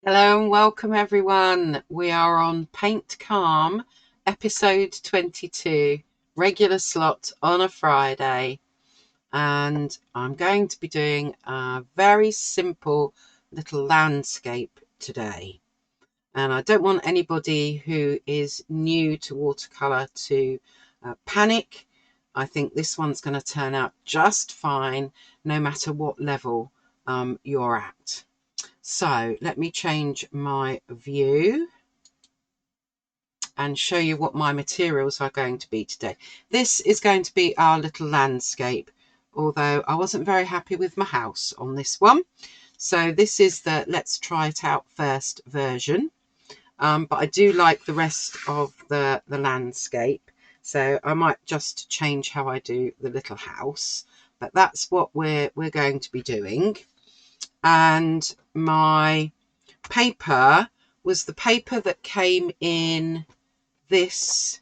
Hello and welcome everyone. We are on Paint Calm, episode 22, regular slot on a Friday. And I'm going to be doing a very simple little landscape today. And I don't want anybody who is new to watercolour to panic. I think this one's going to turn out just fine, no matter what level you're at. So let me change my view and show you what my materials are going to be today. This is going to be our little landscape, although I wasn't very happy with my house on this one. So this is the let's try it out first version. But I do like the rest of the landscape. So I might just change how I do the little house, but that's what we're going to be doing. And my paper was the paper that came in this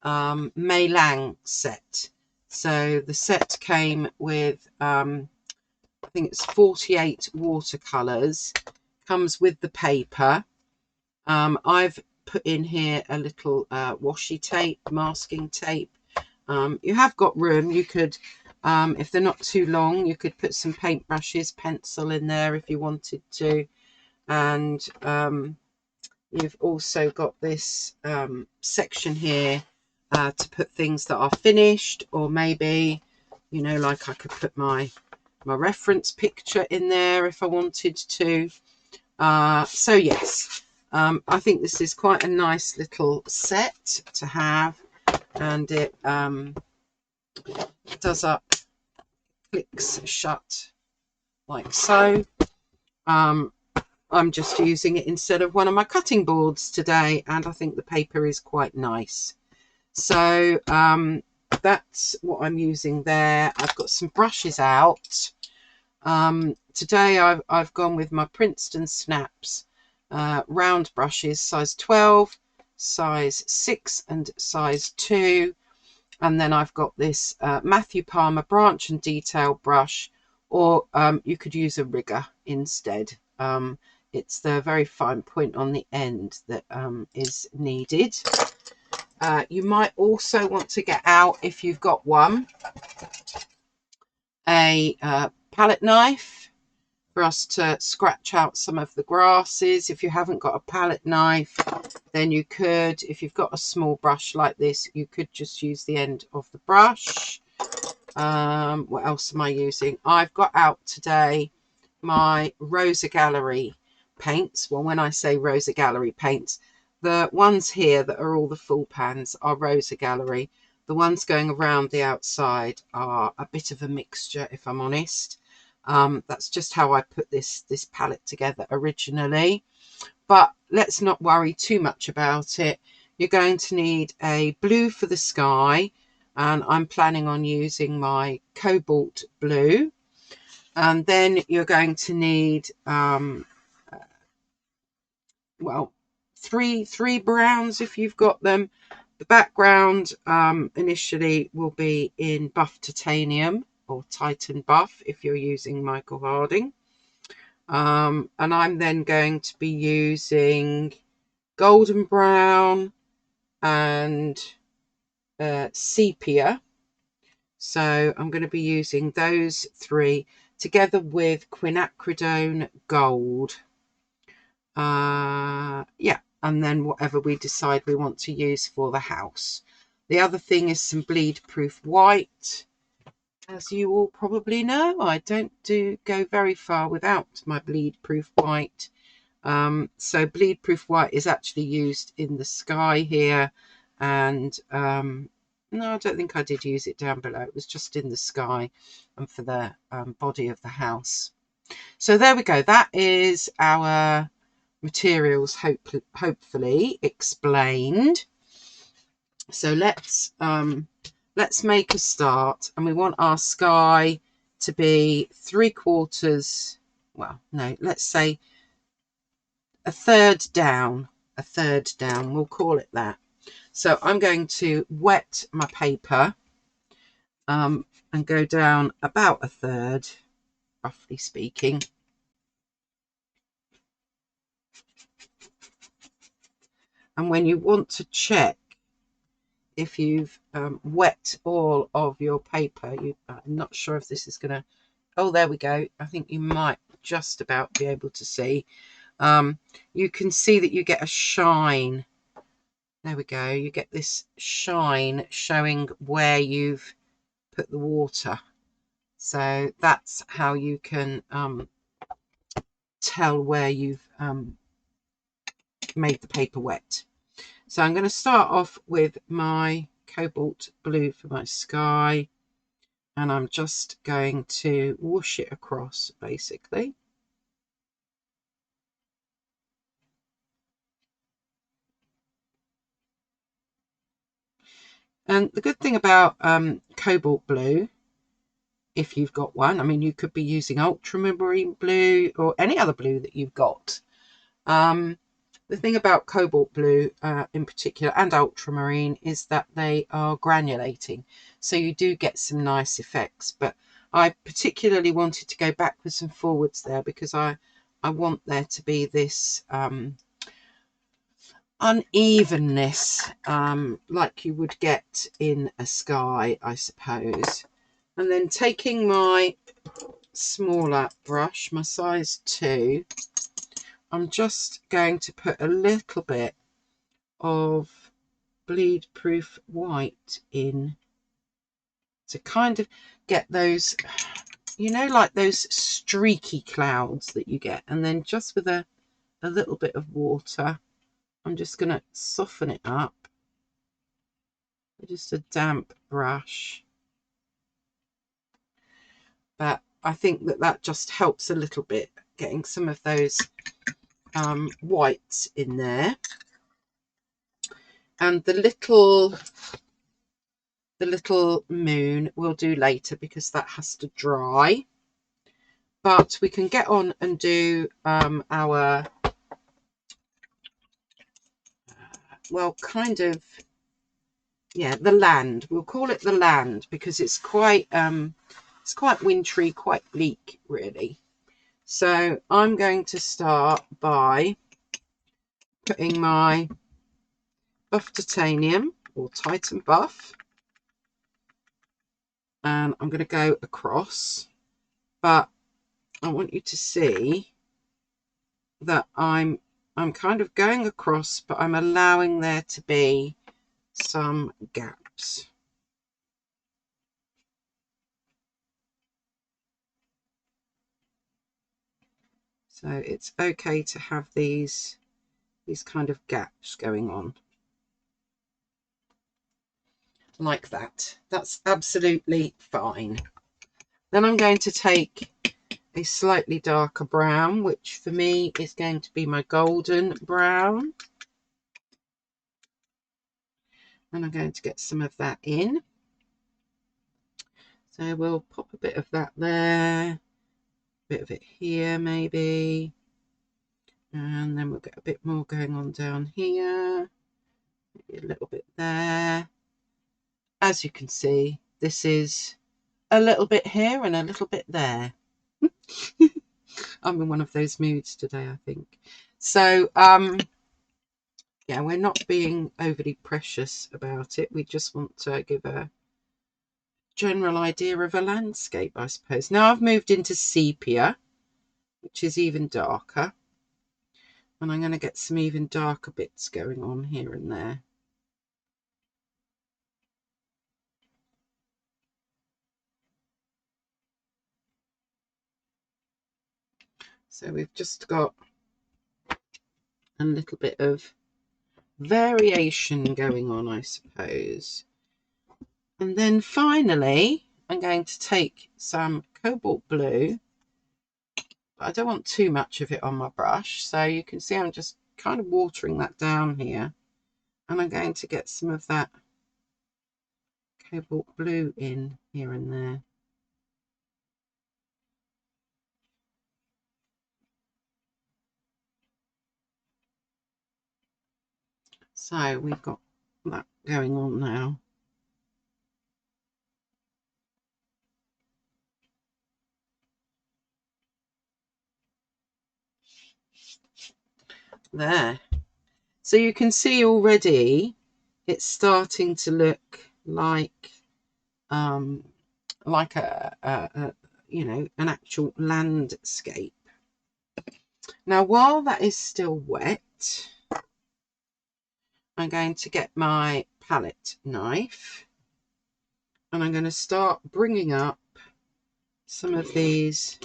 Mei Lang set. So the set came with I think it's 48 watercolors, comes with the paper. I've put in here a little washi tape, masking tape. You have got room. You could if they're not too long, you could put some paintbrushes, pencil in there if you wanted to. And you've also got this section here to put things that are finished, or maybe, you know, like I could put my reference picture in there if I wanted to. So yes, I think this is quite a nice little set to have, and it does up, clicks shut like so. I'm just using it instead of one of my cutting boards today, and I think the paper is quite nice. So that's what I'm using there. I've got some brushes out. Today I've gone with my Princeton Snaps round brushes, size 12, size 6 and size 2. And then I've got this Matthew Palmer branch and detail brush, or you could use a rigger instead. It's the very fine point on the end that is needed. You might also want to get out, if you've got one, a palette knife for us to scratch out some of the grasses. If you haven't got a palette knife, then you could, if you've got a small brush like this, you could just use the end of the brush. What else am I using? I've got out today my Rosa Gallery paints. Well, when I say Rosa Gallery paints, the ones here that are all the full pans are Rosa Gallery. The ones going around the outside are a bit of a mixture, if I'm honest. That's just how I put this palette together originally. But let's not worry too much about it. You're going to need a blue for the sky, and I'm planning on using my cobalt blue. And then you're going to need well, three browns if you've got them. The background initially will be in buff titanium or Titan buff if you're using Michael Harding. And I'm then going to be using golden brown and sepia. So I'm going to be using those three together with quinacridone gold. Yeah, and then whatever we decide we want to use for the house. The other thing is some bleed proof white. As you all probably know, I don't go very far without my bleed proof white. So bleed proof white is actually used in the sky here, and no, I don't think I did use it down below. It was just in the sky and for the body of the house. So there we go. That is our materials hopefully explained. So let's make a start, and we want our sky to be 3/4, well, no, let's say a third down, we'll call it that. So I'm going to wet my paper and go down about a third, roughly speaking. And when you want to check if you've wet all of your paper, I'm not sure if this is going to, oh, there we go. I think you might just about be able to see. You can see that you get a shine. There we go. You get this shine showing where you've put the water. So that's how you can tell where you've made the paper wet. So I'm going to start off with my cobalt blue for my sky, and I'm just going to whoosh it across basically. And the good thing about cobalt blue, if you've got one, I mean, you could be using ultramarine blue or any other blue that you've got. The thing about cobalt blue in particular and ultramarine is that they are granulating. So you do get some nice effects. But I particularly wanted to go backwards and forwards there because I want there to be this unevenness like you would get in a sky, I suppose. And then taking my smaller brush, my size 2, I'm just going to put a little bit of bleed proof white in to kind of get those, you know, like those streaky clouds that you get. And then just with a little bit of water, I'm just going to soften it up with just a damp brush. But I think that just helps a little bit, getting some of those whites in there. And the little moon we'll do later because that has to dry. But we can get on and do our, well, kind of, yeah, the land. We'll call it the land because it's quite wintry, quite bleak, really. So I'm going to start by putting my buff titanium or Titan buff, and I'm going to go across, but I want you to see that I'm kind of going across, but I'm allowing there to be some gaps. So it's okay to have these kind of gaps going on. Like that. That's absolutely fine. Then I'm going to take a slightly darker brown, which for me is going to be my golden brown. And I'm going to get some of that in. So we'll pop a bit of that there, a bit of it here maybe. And then we'll get a bit more going on down here, maybe a little bit there. As you can see, this is a little bit here and a little bit there. I'm in one of those moods today, I think. So, yeah, we're not being overly precious about it. We just want to give a general idea of a landscape, I suppose. Now I've moved into sepia, which is even darker. And I'm going to get some even darker bits going on here and there. So we've just got a little bit of variation going on, I suppose. And then finally, I'm going to take some cobalt blue. But I don't want too much of it on my brush. So you can see I'm just kind of watering that down here. And I'm going to get some of that cobalt blue in here and there. So we've got that going on now. There. So you can see already it's starting to look like a you know, an actual landscape. Now, while that is still wet, I'm going to get my palette knife and I'm going to start bringing up some of these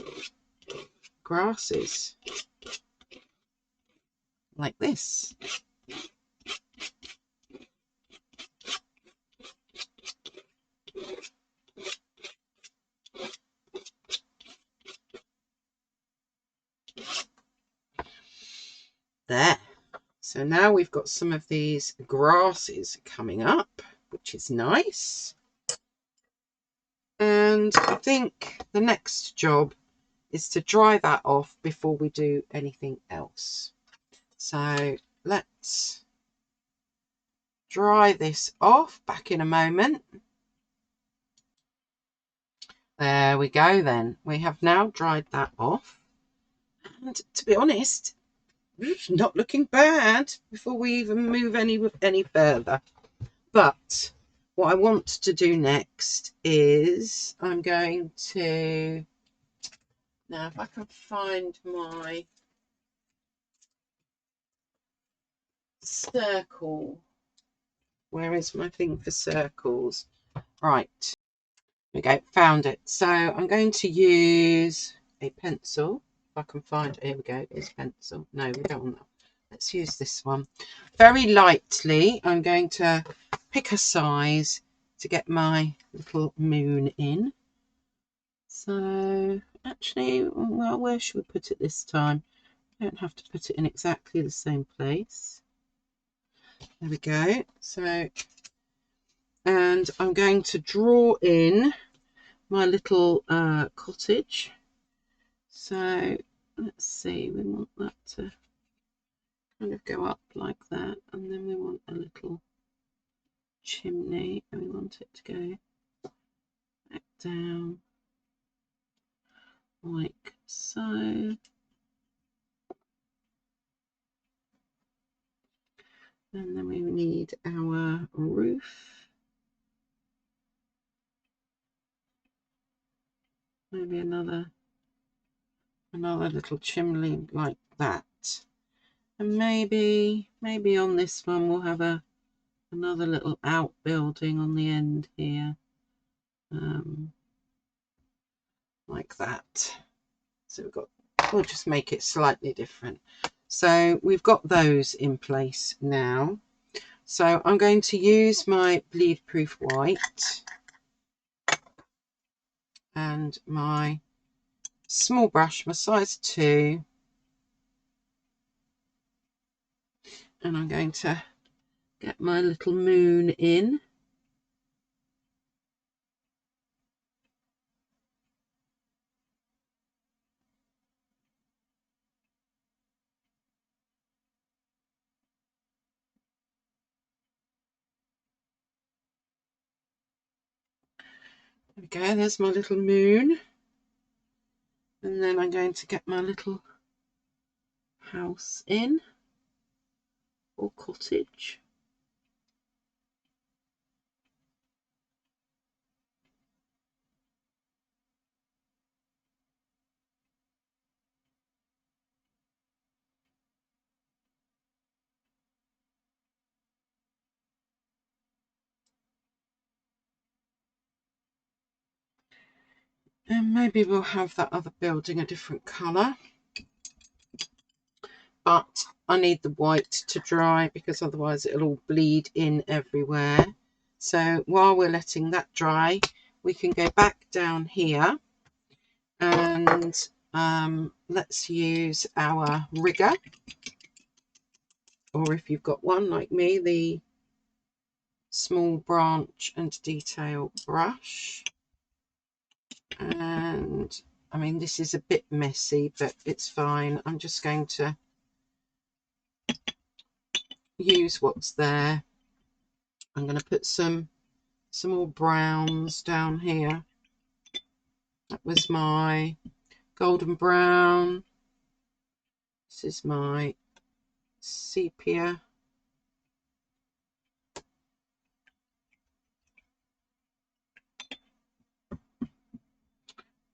grasses like this. There. So now we've got some of these grasses coming up, which is nice. And I think the next job is to dry that off before we do anything else. So let's dry this off. Back in a moment. There we go then. We have now dried that off. And to be honest, it's not looking bad before we even move any further. But what I want to do next is I'm going to, now if I can find my circle. Where is my thing for circles? Right, there we go, found it. So I'm going to use a pencil. If I can find it, here we go, it's pencil. No, we don't want that. Let's use this one. Very lightly, I'm going to pick a size to get my little moon in. So actually, well, where should we put it this time? I don't have to put it in exactly the same place. There we go. So, and I'm going to draw in my little cottage. So let's see, we want that to kind of go up like that, and then we want a little chimney, and we want it to go back down like so. And then we need our roof. Maybe another little chimney like that. And maybe on this one we'll have another little outbuilding on the end here. Like that. So we'll just make it slightly different. So we've got those in place now. So I'm going to use my bleed proof white and my small brush, my size 2, and I'm going to get my little moon in. There we go, there's my little moon. And then I'm going to get my little house in, or cottage. And maybe we'll have that other building a different colour. But I need the white to dry because otherwise it'll all bleed in everywhere. So while we're letting that dry, we can go back down here and let's use our rigger, or if you've got one like me, the small branch and detail brush. And I mean, this is a bit messy, but it's fine. I'm just going to use what's there. I'm going to put some more browns down here. That was my golden brown. This is my sepia.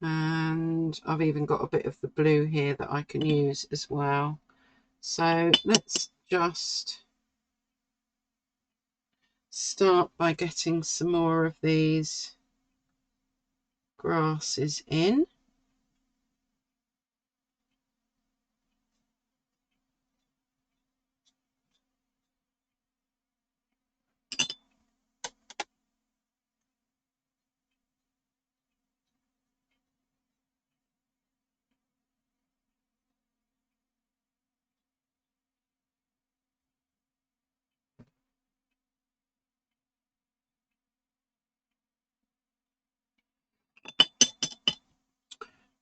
And I've even got a bit of the blue here that I can use as well. So let's just start by getting some more of these grasses in.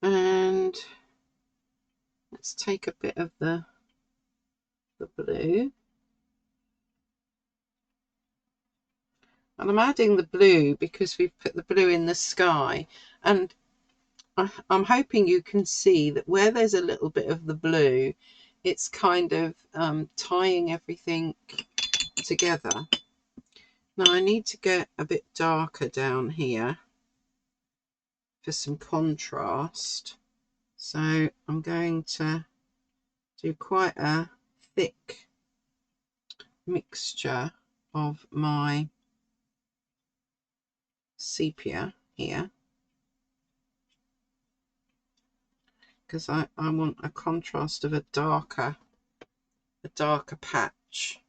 And let's take a bit of the blue. And I'm adding the blue because we've put the blue in the sky. And I'm hoping you can see that where there's a little bit of the blue, it's kind of tying everything together. Now I need to get a bit darker down here for some contrast. So I'm going to do quite a thick mixture of my sepia here, because I want a contrast of a darker patch,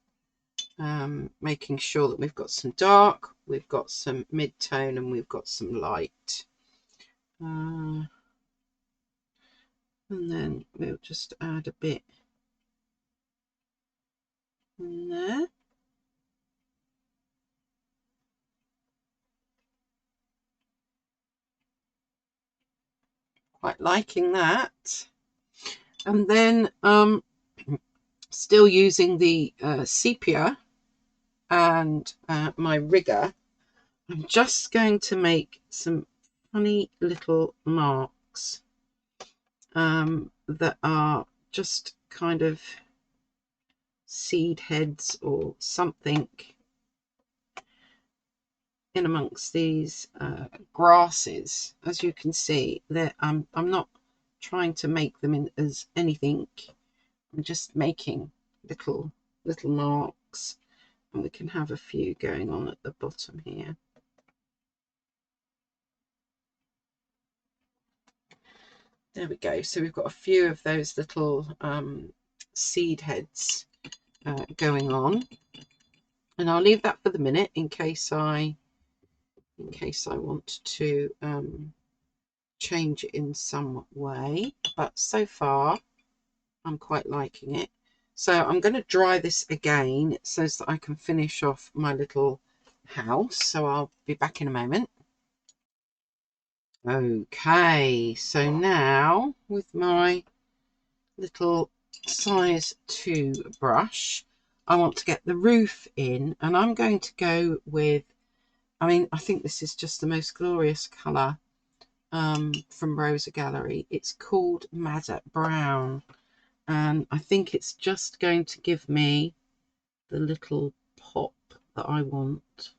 making sure that we've got some dark, we've got some mid-tone, and we've got some light. And then we'll just add a bit in there. Quite liking that. And then still using the sepia and my rigger, I'm just going to make some funny little marks that are just kind of seed heads or something in amongst these grasses. As you can see, I'm not trying to make them in as anything. I'm just making little marks, and we can have a few going on at the bottom here. There we go. So we've got a few of those little seed heads going on, and I'll leave that for the minute in case I want to change it in some way. But so far I'm quite liking it. So I'm going to dry this again so that I can finish off my little house. So I'll be back in a moment. Okay, so now with my little size 2 brush, I want to get the roof in, and I'm going to go with, I think this is just the most glorious colour from Rosa Gallery. It's called Madder Brown, and I think it's just going to give me the little pop that I want.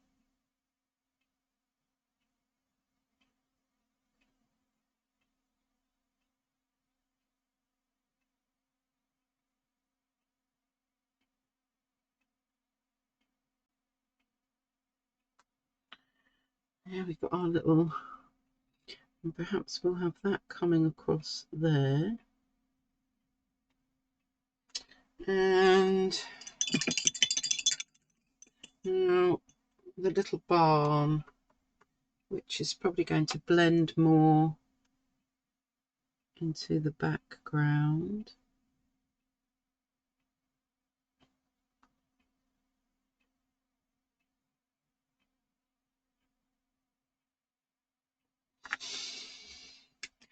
There we've got our little, and perhaps we'll have that coming across there. And now the little barn, which is probably going to blend more into the background.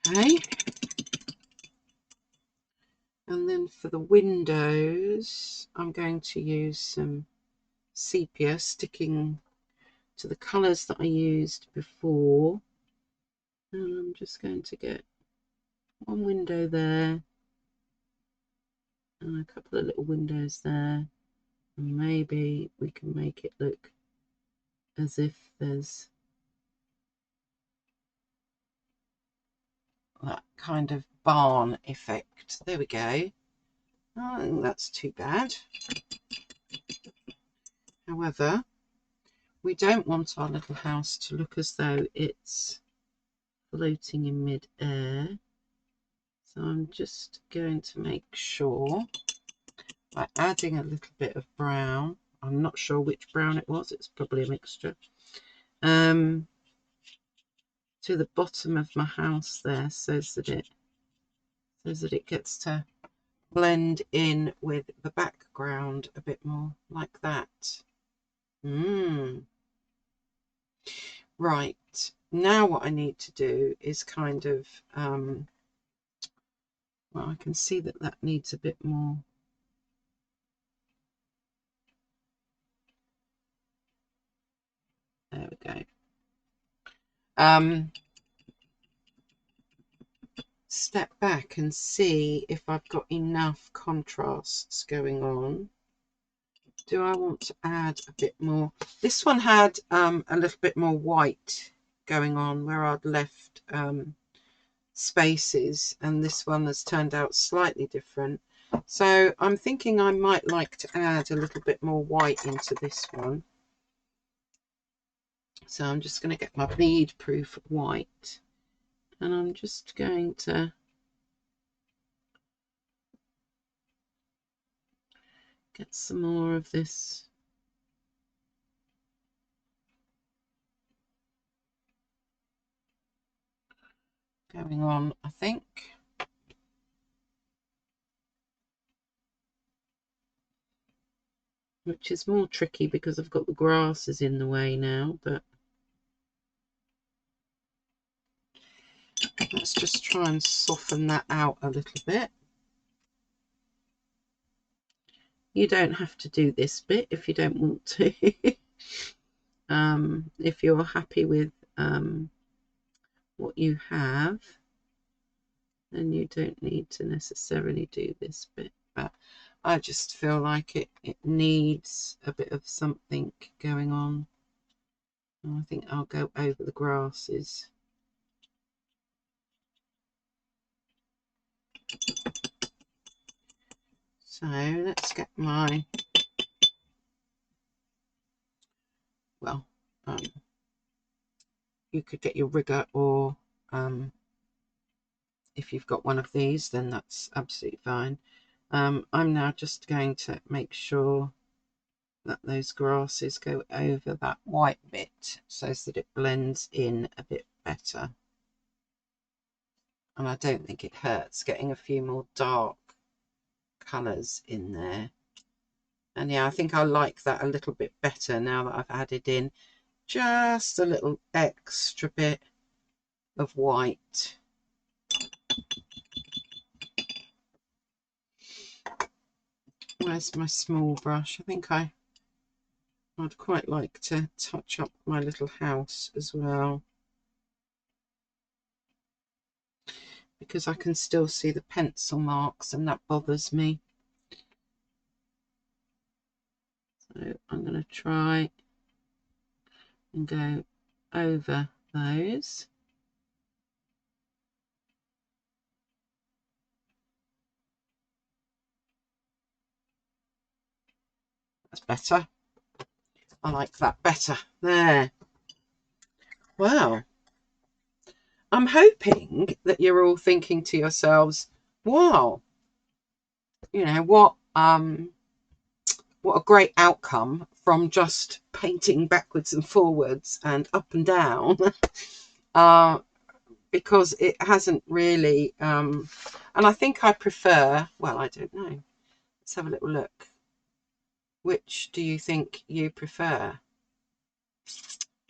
Okay. And then for the windows, I'm going to use some sepia, sticking to the colours that I used before. And I'm just going to get one window there and a couple of little windows there. And maybe we can make it look as if there's that kind of barn effect. There we go. I don't think that's too bad. However, we don't want our little house to look as though it's floating in mid-air. So I'm just going to make sure by adding a little bit of brown. I'm not sure which brown it was. It's probably a mixture. To the bottom of my house there, so that it gets to blend in with the background a bit more, like that. Right, now what I need to do is kind of well, I can see that that needs a bit more. There we go. Step back and see if I've got enough contrasts going on. Do I want to add a bit more? This one had a little bit more white going on where I'd left spaces, and this one has turned out slightly different. So I'm thinking I might like to add a little bit more white into this one. So I'm just going to get my bleed proof white, and I'm just going to get some more of this going on, I think. Which is more tricky because I've got the grasses in the way now, but let's just try and soften that out a little bit. You don't have to do this bit if you don't want to. If you're happy with what you have, then you don't need to necessarily do this bit, but I just feel like it needs a bit of something going on. And I think I'll go over the grasses. So let's get my, well, you could get your rigger, or if you've got one of these, then that's absolutely fine. I'm now just going to make sure that those grasses go over that white bit so that it blends in a bit better. And I don't think it hurts getting a few more dark colours in there. And yeah, I think I like that a little bit better now that I've added in just a little extra bit of white. Where's my small brush? I think I'd quite like to touch up my little house as well, because I can still see the pencil marks and that bothers me. So I'm going to try and go over those. That's better. I like that better. There. Wow. I'm hoping that you're all thinking to yourselves, wow, you know, what a great outcome from just painting backwards and forwards and up and down. Because it hasn't really, and I think I prefer, well, I don't know. Let's have a little look. Which do you think you prefer?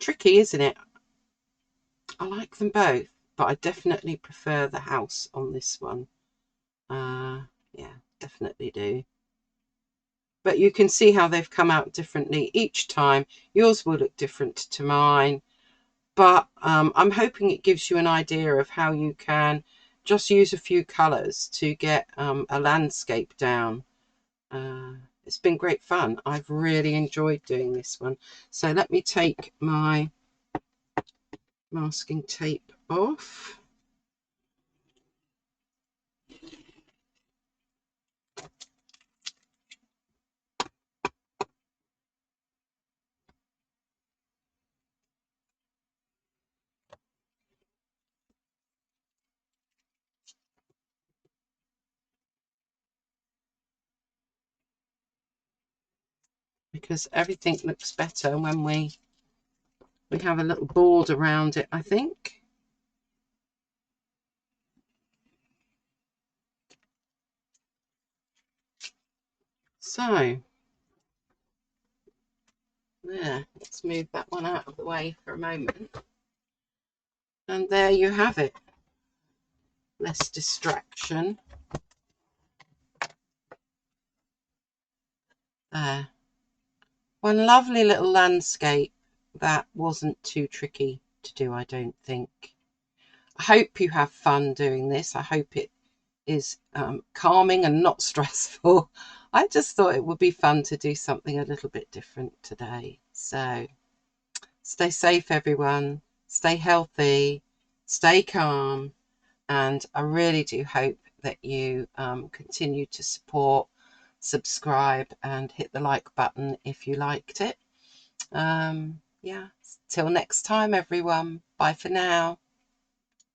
Tricky, isn't it? I like them both, but I definitely prefer the house on this one. Yeah, definitely do. But you can see how they've come out differently each time. Yours will look different to mine. But I'm hoping it gives you an idea of how you can just use a few colours to get a landscape down. It's been great fun. I've really enjoyed doing this one. So let me take my masking tape off. because everything looks better when we have a little board around it, I think. So there, let's move that one out of the way for a moment. And there you have it. Less distraction. There. One lovely little landscape that wasn't too tricky to do, I don't think. I hope you have fun doing this. I hope it is calming and not stressful. I just thought it would be fun to do something a little bit different today. So stay safe, everyone. Stay healthy. Stay calm. And I really do hope that you continue to support, subscribe, and hit the like button if you liked it. Yeah, till next time, everyone. Bye for now.